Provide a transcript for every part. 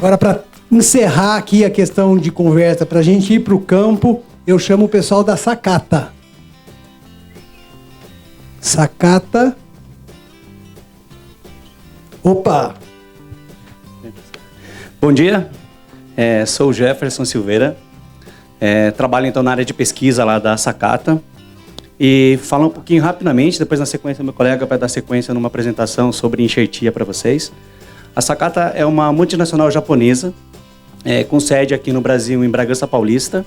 Agora, para encerrar aqui a questão de conversa, para a gente ir para o campo, eu chamo o pessoal da Sacata. Sacata. Opa! Bom dia, sou o Jefferson Silveira, trabalho então na área de pesquisa lá da Sacata e falar um pouquinho rapidamente, depois na sequência meu colega vai dar sequência numa apresentação sobre enxertia para vocês. A Sacata é uma multinacional japonesa, com sede aqui no Brasil em Bragança Paulista,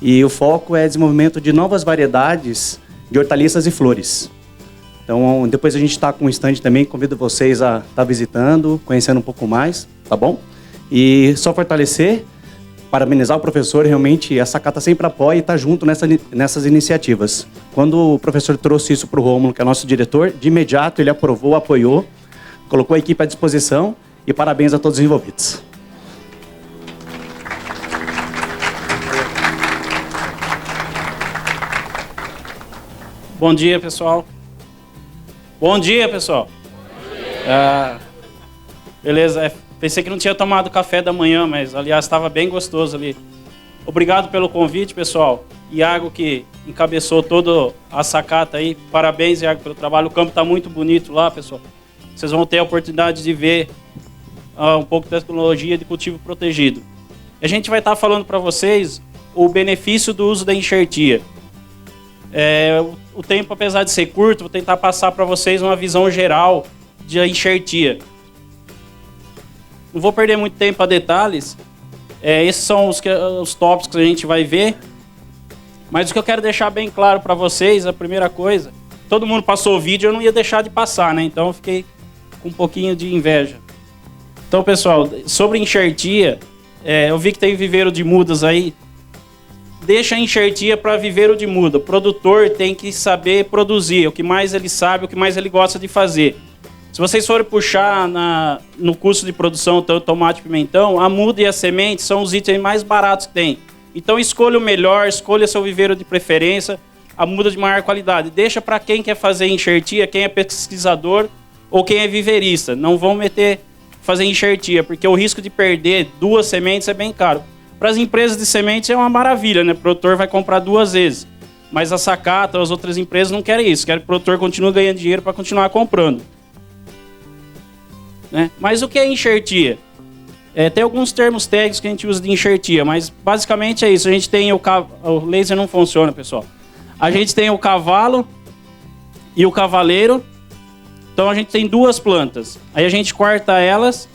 e o foco é desenvolvimento de novas variedades de hortaliças e flores. Então, depois a gente está com um stand também, convido vocês a estar visitando, conhecendo um pouco mais, tá bom? E só fortalecer, parabenizar o professor, realmente a Sacata sempre apoia e está junto nessas iniciativas. Quando o professor trouxe isso para o Rômulo, que é nosso diretor, de imediato ele aprovou, apoiou, colocou a equipe à disposição e parabéns a todos os envolvidos. Bom dia, pessoal. Bom dia, pessoal. Bom dia. Beleza, pensei que não tinha tomado café da manhã, mas, aliás, estava bem gostoso ali. Obrigado pelo convite, pessoal. Iago, que encabeçou toda a Sacata aí. Parabéns, Iago, pelo trabalho. O campo está muito bonito lá, pessoal. Vocês vão ter a oportunidade de ver um pouco da tecnologia de cultivo protegido. A gente vai estar falando para vocês o benefício do uso da enxertia. O tempo, apesar de ser curto, vou tentar passar para vocês uma visão geral de enxertia. Não vou perder muito tempo a detalhes. Esses são os tópicos que a gente vai ver. Mas o que eu quero deixar bem claro para vocês, a primeira coisa, todo mundo passou o vídeo, eu não ia deixar de passar, né? Então eu fiquei com um pouquinho de inveja. Então, pessoal, sobre enxertia, eu vi que tem viveiro de mudas aí. Deixa a enxertia para viveiro de muda. O produtor tem que saber produzir, o que mais ele sabe, o que mais ele gosta de fazer. Se vocês forem puxar no custo de produção do tomate e pimentão, a muda e a semente são os itens mais baratos que tem. Então escolha o melhor, escolha seu viveiro de preferência, a muda de maior qualidade. Deixa para quem quer fazer enxertia, quem é pesquisador ou quem é viveirista. Não vão fazer enxertia, porque o risco de perder 2 sementes é bem caro. Para as empresas de sementes é uma maravilha, né? O produtor vai comprar 2 vezes. Mas a Sacata, as outras empresas não querem isso. Querem que o produtor continue ganhando dinheiro para continuar comprando. Né? Mas o que é enxertia? Tem alguns termos técnicos que a gente usa de enxertia, mas basicamente é isso. A gente tem o laser não funciona, pessoal. A gente tem o cavalo e o cavaleiro. Então a gente tem 2 plantas. Aí a gente corta elas.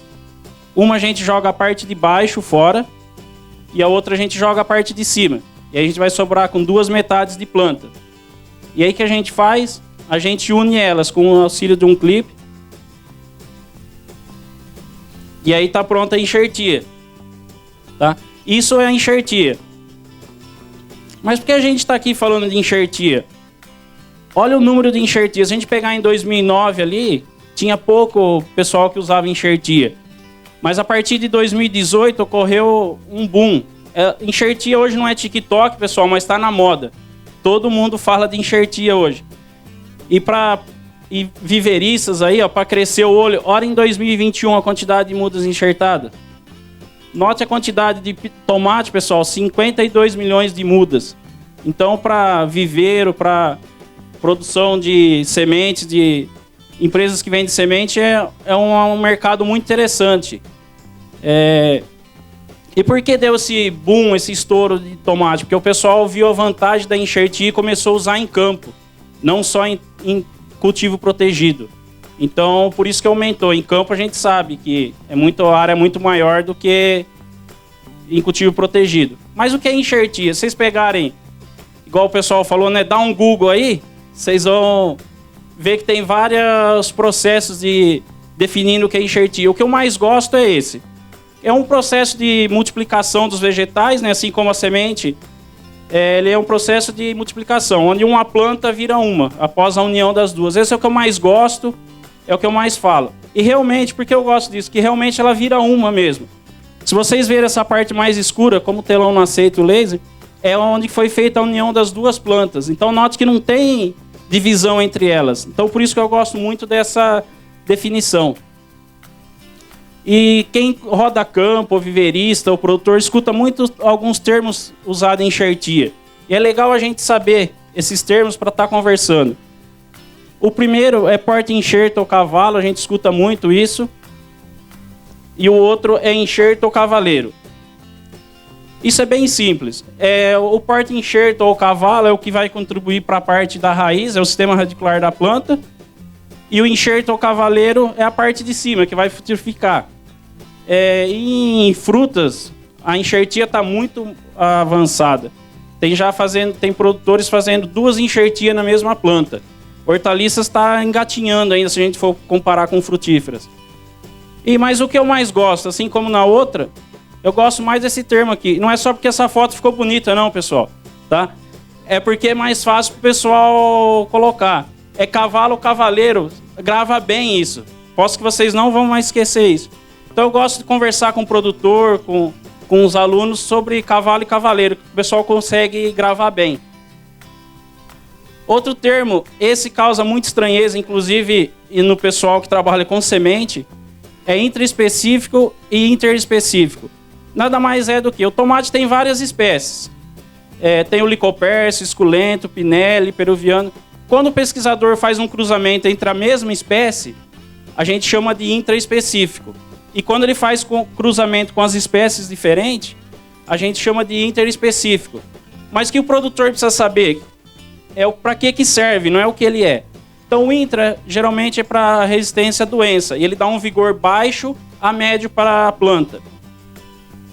Uma a gente joga a parte de baixo fora. E a outra a gente joga a parte de cima. E aí a gente vai sobrar com 2 metades de planta. E aí o que a gente faz? A gente une elas com o auxílio de um clipe. E aí está pronta a enxertia. Tá? Isso é a enxertia. Mas por que a gente está aqui falando de enxertia? Olha o número de enxertias. Se a gente pegar em 2009 ali, tinha pouco pessoal que usava enxertia. Mas a partir de 2018 ocorreu um boom. Enxertia hoje não é TikTok, pessoal, mas está na moda. Todo mundo fala de enxertia hoje. E viveiristas aí, para crescer o olho, olha em 2021 a quantidade de mudas enxertadas. Note a quantidade de tomate, pessoal, 52 milhões de mudas. Então, para viveiro, para produção de sementes, de empresas que vendem semente, é um mercado muito interessante. E por que deu esse boom, esse estouro de tomate? Porque o pessoal viu a vantagem da enxertia e começou a usar em campo, não só em cultivo protegido. Então, por isso que aumentou. Em campo a gente sabe que a área é muito maior do que em cultivo protegido. Mas o que é enxertia? Se vocês pegarem, igual o pessoal falou, né, dá um Google aí, vocês vão ver que tem vários processos de definindo o que é enxertia. O que eu mais gosto é esse. É um processo de multiplicação dos vegetais, né, assim como a semente. Ele é um processo de multiplicação, onde uma planta vira uma, após a união das duas. Esse é o que eu mais gosto, é o que eu mais falo. E realmente, por que eu gosto disso? Que realmente ela vira uma mesmo. Se vocês verem essa parte mais escura, como o telão não aceita o laser, é onde foi feita a união das 2 plantas. Então, note que não tem divisão entre elas. Então, por isso que eu gosto muito dessa definição. E quem roda campo, ou viverista, ou produtor, escuta muito alguns termos usados em enxertia. E é legal a gente saber esses termos para estar conversando. O primeiro é porta-enxerto ou cavalo, a gente escuta muito isso. E o outro é enxerto ou cavaleiro. Isso é bem simples. O porta-enxerto ou cavalo é o que vai contribuir para a parte da raiz, é o sistema radicular da planta. E o enxerto ou cavaleiro é a parte de cima, que vai frutificar. Em frutas, a enxertia está muito avançada. Tem produtores fazendo 2 enxertias na mesma planta. Hortaliças está engatinhando ainda, se a gente for comparar com frutíferas. Mas o que eu mais gosto, assim como na outra, eu gosto mais desse termo aqui. Não é só porque essa foto ficou bonita, não, pessoal. Tá? É porque é mais fácil para o pessoal colocar. É cavalo, cavaleiro. Grava bem isso. Posso que vocês não vão mais esquecer isso. Então eu gosto de conversar com o produtor, com os alunos sobre cavalo e cavaleiro, que o pessoal consegue gravar bem. Outro termo, esse causa muita estranheza, inclusive no pessoal que trabalha com semente, é intraespecífico e interespecífico. Nada mais é do que o tomate tem várias espécies. Tem o licopércio, esculento, pinelli, peruviano. Quando o pesquisador faz um cruzamento entre a mesma espécie, a gente chama de intraespecífico. E quando ele faz cruzamento com as espécies diferentes, a gente chama de interespecífico. Mas o que o produtor precisa saber é para que serve, não é o que ele é. Então o intra geralmente é para resistência à doença, e ele dá um vigor baixo a médio para a planta.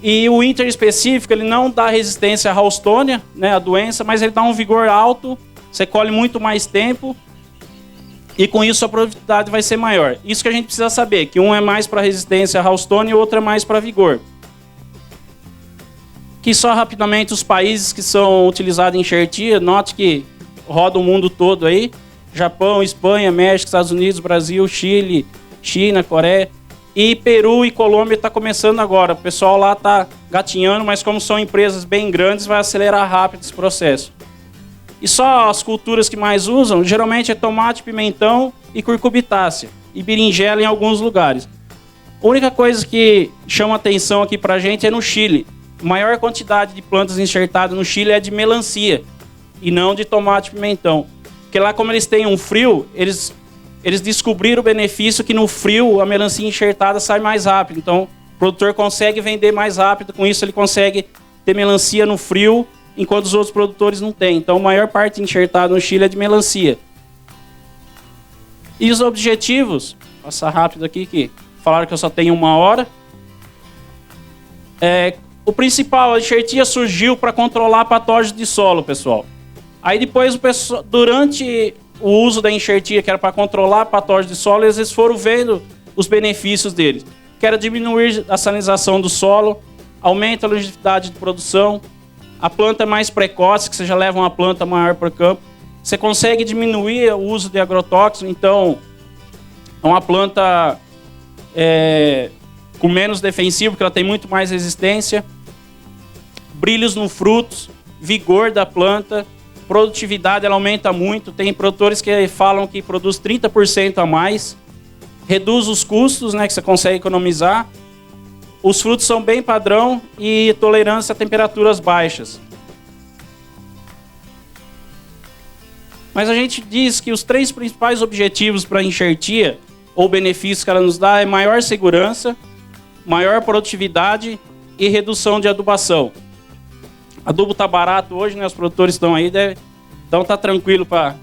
E o interespecífico, ele não dá resistência à Houstonian, né, a doença, mas ele dá um vigor alto, você colhe muito mais tempo, e com isso a produtividade vai ser maior. Isso que a gente precisa saber, que um é mais para resistência à Houstonian e o outro é mais para vigor. Que só rapidamente os países que são utilizados em enxertia, note que roda o mundo todo aí, Japão, Espanha, México, Estados Unidos, Brasil, Chile, China, Coreia. E Peru e Colômbia está começando agora. O pessoal lá está gatinhando, mas como são empresas bem grandes, vai acelerar rápido esse processo. E só as culturas que mais usam, geralmente é tomate, pimentão e curcubitácea. E berinjela em alguns lugares. A única coisa que chama atenção aqui para a gente é no Chile. A maior quantidade de plantas enxertadas no Chile é de melancia. E não de tomate e pimentão. Porque lá, como eles têm um frio, eles descobriram o benefício que no frio a melancia enxertada sai mais rápido. Então, o produtor consegue vender mais rápido. Com isso, ele consegue ter melancia no frio, enquanto os outros produtores não têm. Então, a maior parte enxertada no Chile é de melancia. E os objetivos? Vou passar rápido aqui, que falaram que eu só tenho 1 hora. O principal, a enxertia surgiu para controlar patógenos de solo, pessoal. Aí depois, durante o uso da enxertia, que era para controlar patógenos de solo, eles foram vendo os benefícios deles. Que era diminuir a salinização do solo, aumenta a longevidade de produção, a planta é mais precoce, que você já leva uma planta maior para o campo. Você consegue diminuir o uso de agrotóxicos, então é uma planta com menos defensivo, porque ela tem muito mais resistência. Brilhos no frutos, vigor da planta, produtividade ela aumenta muito. Tem produtores que falam que produz 30% a mais. Reduz os custos, né, que você consegue economizar. Os frutos são bem padrão e tolerância a temperaturas baixas. Mas a gente diz que os 3 principais objetivos para a enxertia, ou benefícios que ela nos dá, é maior segurança, maior produtividade e redução de adubação. Adubo está barato hoje, né? Os produtores estão aí, então tá tranquilo para...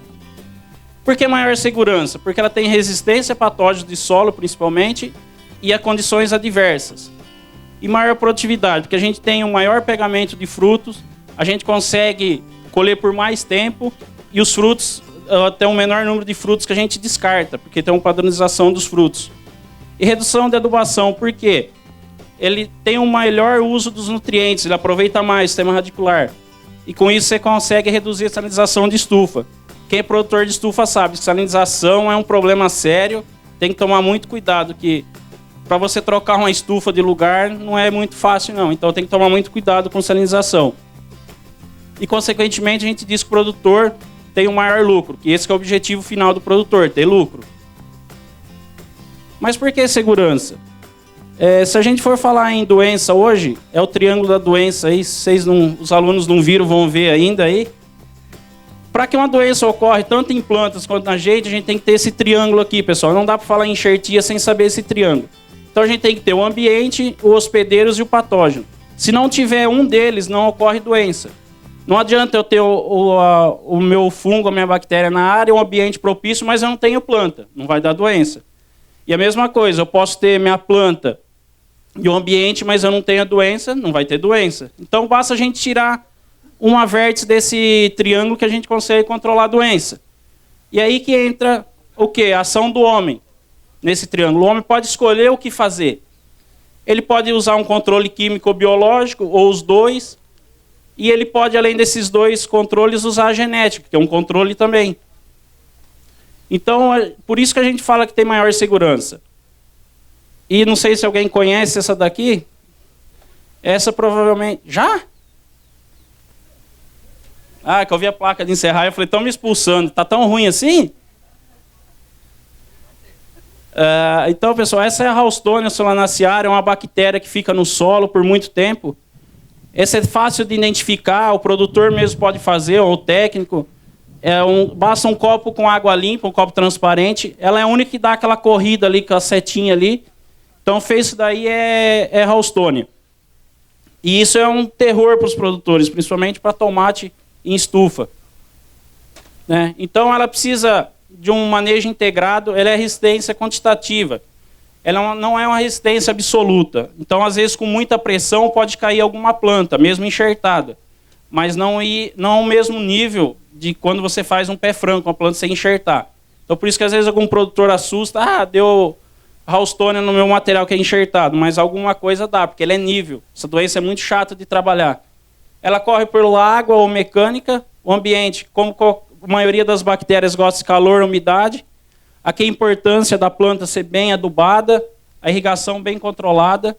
Por que maior segurança? Porque ela tem resistência a patógenos de solo, principalmente, e a condições adversas. E maior produtividade, porque a gente tem um maior pegamento de frutos, a gente consegue colher por mais tempo, e os frutos, tem um menor número de frutos que a gente descarta, porque tem uma padronização dos frutos. E redução de adubação, por quê? Ele tem um melhor uso dos nutrientes, ele aproveita mais o sistema radicular. E com isso você consegue reduzir a salinização de estufa. Quem é produtor de estufa sabe que salinização é um problema sério, tem que tomar muito cuidado, que para você trocar uma estufa de lugar não é muito fácil não, então tem que tomar muito cuidado com salinização. E consequentemente a gente diz que o produtor tem um maior lucro, que esse que é o objetivo final do produtor, ter lucro. Mas por que segurança? Se a gente for falar em doença hoje, é o triângulo da doença aí, os alunos não viram, vão ver ainda aí. Para que uma doença ocorra tanto em plantas quanto na gente, a gente tem que ter esse triângulo aqui, pessoal. Não dá para falar em enxertia sem saber esse triângulo. Então a gente tem que ter o ambiente, os hospedeiros e o patógeno. Se não tiver um deles, não ocorre doença. Não adianta eu ter o meu fungo, a minha bactéria na área, um ambiente propício, mas eu não tenho planta. Não vai dar doença. E a mesma coisa, eu posso ter minha planta e o ambiente, mas eu não tenho a doença, não vai ter doença. Então basta a gente tirar uma vértice desse triângulo que a gente consegue controlar a doença. E aí que entra o quê? A ação do homem nesse triângulo. O homem pode escolher o que fazer. Ele pode usar um controle químico ou biológico, ou os dois, e ele pode, além desses dois controles, usar a genética, que é um controle também. Então, por isso que a gente fala que tem maior segurança. E não sei se alguém conhece essa daqui. Essa provavelmente... Já? Ah, que eu vi a placa de encerrar e eu falei, estão me expulsando. Tá tão ruim assim? Então, pessoal, essa é a Ralstonia solanacearia, é uma bactéria que fica no solo por muito tempo. Essa é fácil de identificar, o produtor mesmo pode fazer, ou o técnico. Basta um copo com água limpa, um copo transparente. Ela é a única que dá aquela corrida ali com a setinha ali. Então, fez isso daí é Ralstonia. E isso é um terror para os produtores, principalmente para tomate em estufa. Né? Então, ela precisa de um manejo integrado, ela é resistência quantitativa. Ela não é uma resistência absoluta. Então, às vezes, com muita pressão, pode cair alguma planta, mesmo enxertada. Mas não o mesmo nível de quando você faz um pé franco, uma planta sem enxertar. Então, por isso que às vezes algum produtor assusta, deu Ralstonia no meu material que é enxertado, mas alguma coisa dá, porque ele é nível. Essa doença é muito chata de trabalhar. Ela corre pela água ou mecânica, o ambiente, como a maioria das bactérias gosta de calor, umidade. Aqui a importância da planta ser bem adubada, a irrigação bem controlada.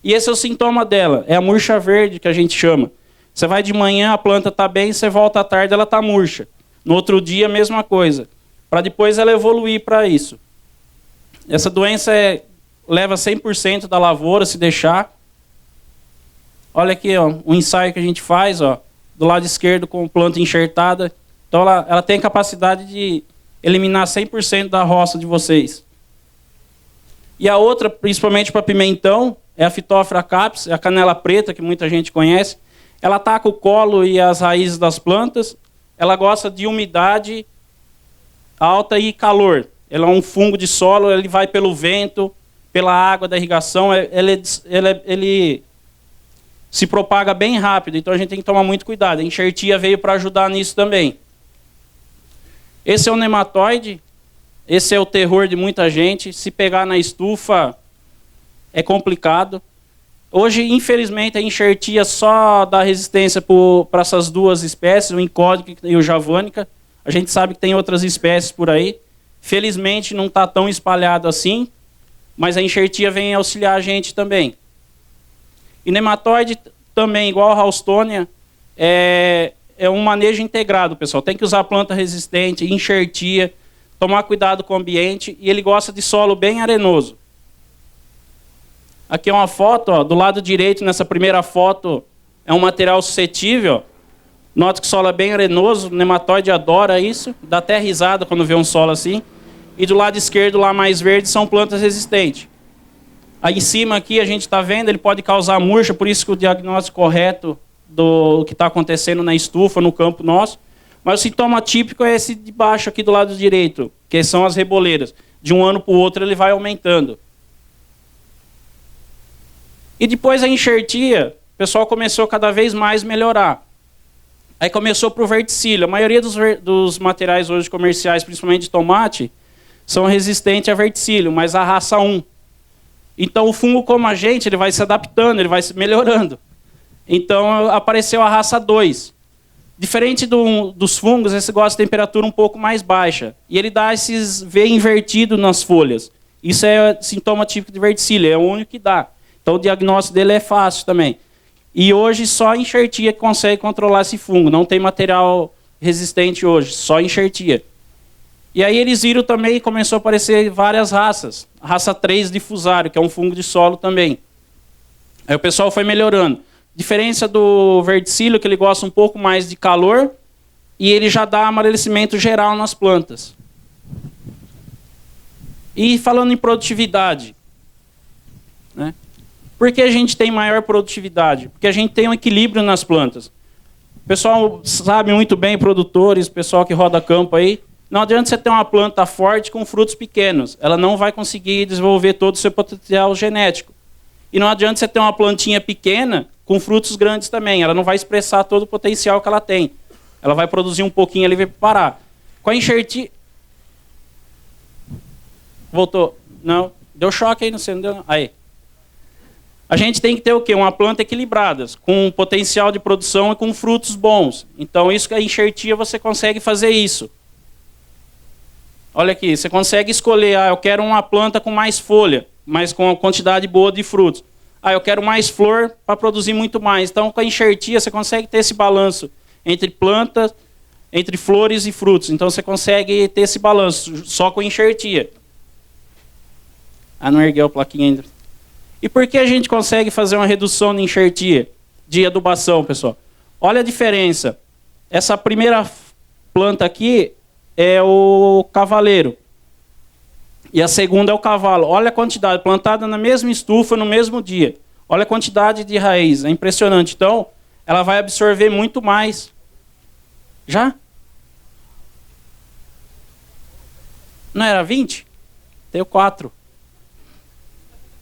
E esse é o sintoma dela, é a murcha verde que a gente chama. Você vai de manhã, a planta está bem, você volta à tarde, ela está murcha. No outro dia, a mesma coisa. Para depois ela evoluir para isso. Essa doença leva 100% da lavoura, se deixar. Olha aqui, ó, um ensaio que a gente faz, ó, do lado esquerdo com planta enxertada. Então ela tem a capacidade de eliminar 100% da roça de vocês. E a outra, principalmente para pimentão, é a Phytophthora caps, é a canela preta, que muita gente conhece. Ela ataca o colo e as raízes das plantas. Ela gosta de umidade alta e calor. Ela é um fungo de solo, ele vai pelo vento, pela água da irrigação. Ele se propaga bem rápido, então a gente tem que tomar muito cuidado. A enxertia veio para ajudar nisso também. Esse é o nematóide, esse é o terror de muita gente. Se pegar na estufa, é complicado. Hoje, infelizmente, a enxertia só dá resistência para essas duas espécies, o incódica e o javanica. A gente sabe que tem outras espécies por aí. Felizmente, não está tão espalhado assim, mas a enxertia vem auxiliar a gente também. E nematóide também, igual a Ralstonia, é um manejo integrado, pessoal. Tem que usar planta resistente, enxertia, tomar cuidado com o ambiente, e ele gosta de solo bem arenoso. Aqui é uma foto, ó, do lado direito, nessa primeira foto, é um material suscetível. Nota que o solo é bem arenoso, o nematóide adora isso, dá até risada quando vê um solo assim. E do lado esquerdo, lá mais verde, são plantas resistentes. Aí em cima aqui a gente está vendo, ele pode causar murcha, por isso que o diagnóstico correto do que está acontecendo na estufa, no campo nosso. Mas o sintoma típico é esse de baixo aqui do lado direito, que são as reboleiras. De um ano para o outro ele vai aumentando. E depois a enxertia, o pessoal começou cada vez mais a melhorar. Aí começou para o verticílio. A maioria dos materiais hoje comerciais, principalmente de tomate, são resistentes a verticílio, mas a raça 1. Então o fungo, como a gente, ele vai se adaptando, ele vai se melhorando. Então apareceu a raça 2. Diferente dos fungos, esse gosta de temperatura um pouco mais baixa. E ele dá esses V invertido nas folhas. Isso é sintoma típico de verticílio, é o único que dá. Então o diagnóstico dele é fácil também. E hoje só a enxertia que consegue controlar esse fungo. Não tem material resistente hoje, só enxertia. E aí eles viram também, começou a aparecer várias raças. A raça 3 difusário, que é um fungo de solo também. Aí o pessoal foi melhorando. Diferença do verticílio, que ele gosta um pouco mais de calor, e ele já dá amarelecimento geral nas plantas. E falando em produtividade, né? Por que a gente tem maior produtividade? Porque a gente tem um equilíbrio nas plantas. O pessoal sabe muito bem, produtores, pessoal que roda campo aí, não adianta você ter uma planta forte com frutos pequenos. Ela não vai conseguir desenvolver todo o seu potencial genético. E não adianta você ter uma plantinha pequena com frutos grandes também. Ela não vai expressar todo o potencial que ela tem. Ela vai produzir um pouquinho ali e vai parar. Com a enxertia... Voltou. Não. Deu choque aí, não sei. Não deu... Aí. A gente tem que ter o quê? Uma planta equilibrada, com potencial de produção e com frutos bons. Então, isso que a enxertia, você consegue fazer isso. Olha aqui, você consegue escolher, eu quero uma planta com mais folha, mas com uma quantidade boa de frutos. Eu quero mais flor para produzir muito mais. Então, com a enxertia, você consegue ter esse balanço entre plantas, entre flores e frutos. Então, você consegue ter esse balanço só com a enxertia. Não ergueu a plaquinha ainda. E por que a gente consegue fazer uma redução de enxertia, de adubação, pessoal? Olha a diferença. Essa primeira planta aqui é o cavaleiro. E a segunda é o cavalo. Olha a quantidade, plantada na mesma estufa, no mesmo dia. Olha a quantidade de raiz, é impressionante. Então, ela vai absorver muito mais. Já? Não era 20? Tenho 4.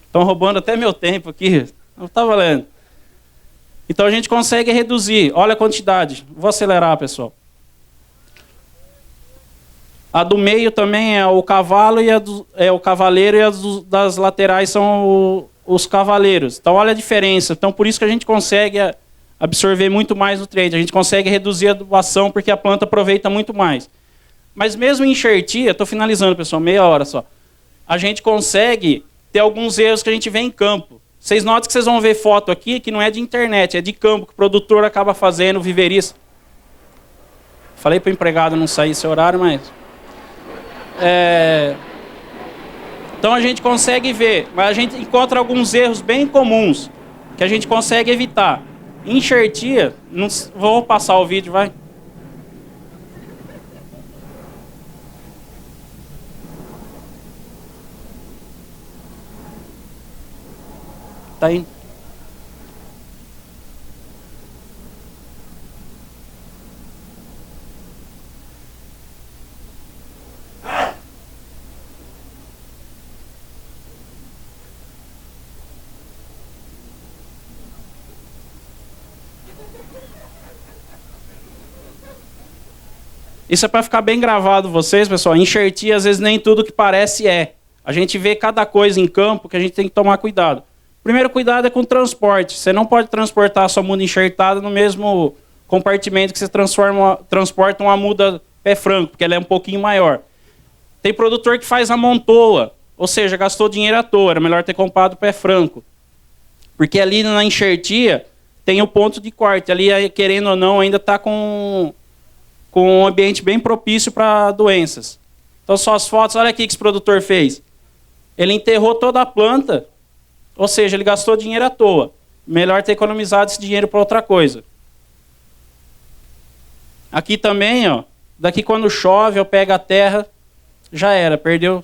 Estão roubando até meu tempo aqui. Não está valendo. Então, a gente consegue reduzir. Olha a quantidade. Vou acelerar, pessoal. A do meio também é o cavalo e é o cavaleiro, e as das laterais são os cavaleiros. Então, olha a diferença. Então, por isso que a gente consegue absorver muito mais nutrientes. A gente consegue reduzir a adubação porque a planta aproveita muito mais. Mas mesmo em enxertia, estou finalizando, pessoal, meia hora só. A gente consegue ter alguns erros que a gente vê em campo. Vocês notam que vocês vão ver foto aqui que não é de internet, é de campo, que o produtor acaba fazendo, o viverista. Falei para o empregado não sair esse horário, mas... Então a gente consegue ver, mas a gente encontra alguns erros bem comuns que a gente consegue evitar. Enxertia, não, vou passar o vídeo, vai. Tá indo. Isso é para ficar bem gravado vocês, pessoal. Enxertia, às vezes, nem tudo que parece é. A gente vê cada coisa em campo que a gente tem que tomar cuidado. Primeiro cuidado é com o transporte. Você não pode transportar a sua muda enxertada no mesmo compartimento que você transporta uma muda pé franco, porque ela é um pouquinho maior. Tem produtor que faz a montoa, ou seja, gastou dinheiro à toa. Era melhor ter comprado pé franco. Porque ali na enxertia tem o ponto de corte. Ali, querendo ou não, ainda está com um ambiente bem propício para doenças. Então, só as fotos, olha aqui que esse produtor fez. Ele enterrou toda a planta, ou seja, ele gastou dinheiro à toa. Melhor ter economizado esse dinheiro para outra coisa. Aqui também, ó, daqui quando chove ou pega a terra, já era, perdeu.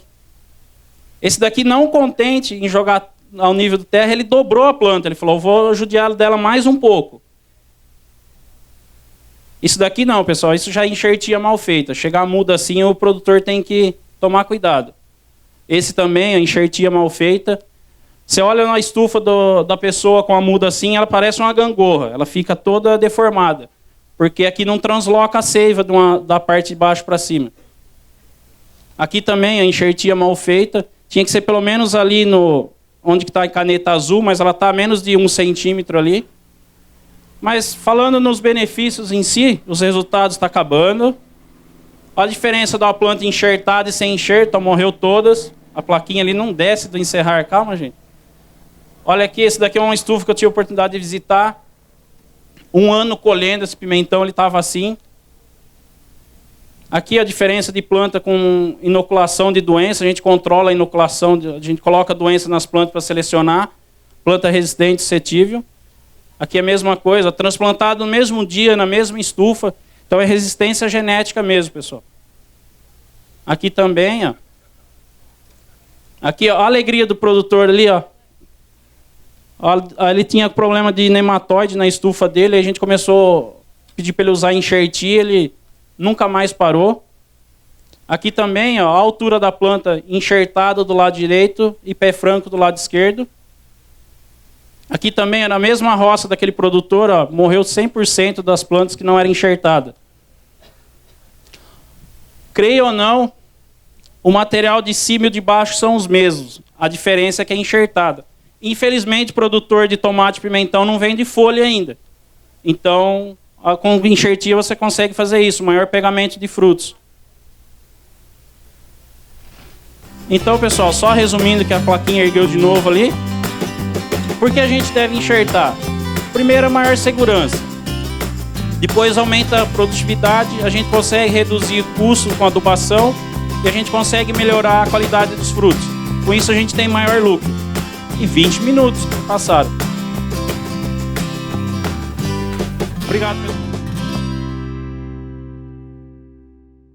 Esse daqui, não contente em jogar ao nível do terra, ele dobrou a planta. Ele falou, vou judiar dela mais um pouco. Isso daqui não, pessoal, isso já é enxertia mal feita. Chegar a muda assim, o produtor tem que tomar cuidado. Esse também é enxertia mal feita. Você olha na estufa da pessoa com a muda assim, ela parece uma gangorra. Ela fica toda deformada. Porque aqui não transloca a seiva da parte de baixo para cima. Aqui também a enxertia mal feita. Tinha que ser pelo menos ali onde está a caneta azul, mas ela está a menos de 1 centímetro ali. Mas falando nos benefícios em si, os resultados estão acabando. Olha a diferença da planta enxertada e sem enxerto, morreu todas. A plaquinha ali não desce do encerrar. Calma, gente. Olha aqui, esse daqui é uma estufa que eu tive a oportunidade de visitar. 1 ano colhendo esse pimentão, ele estava assim. Aqui a diferença de planta com inoculação de doença. A gente controla a inoculação, a gente coloca a doença nas plantas para selecionar. Planta resistente, suscetível. Aqui é a mesma coisa, transplantado no mesmo dia, na mesma estufa. Então é resistência genética mesmo, pessoal. Aqui também, ó. Aqui, ó, a alegria do produtor ali, ó. Ele tinha problema de nematóide na estufa dele, aí a gente começou a pedir para ele usar enxertia, ele nunca mais parou. Aqui também, ó, a altura da planta enxertada do lado direito e pé franco do lado esquerdo. Aqui também, na mesma roça daquele produtor, ó, morreu 100% das plantas que não eram enxertadas. Creia ou não, o material de cima e de baixo são os mesmos. A diferença é que é enxertada. Infelizmente, o produtor de tomate e pimentão não vende folha ainda. Então, com enxertia você consegue fazer isso, maior pegamento de frutos. Então, pessoal, só resumindo que a plaquinha ergueu de novo ali. Por que a gente deve enxertar? Primeiro, a maior segurança. Depois aumenta a produtividade, a gente consegue reduzir o custo com a adubação e a gente consegue melhorar a qualidade dos frutos. Com isso a gente tem maior lucro. E 20 minutos passaram. Obrigado, pessoal.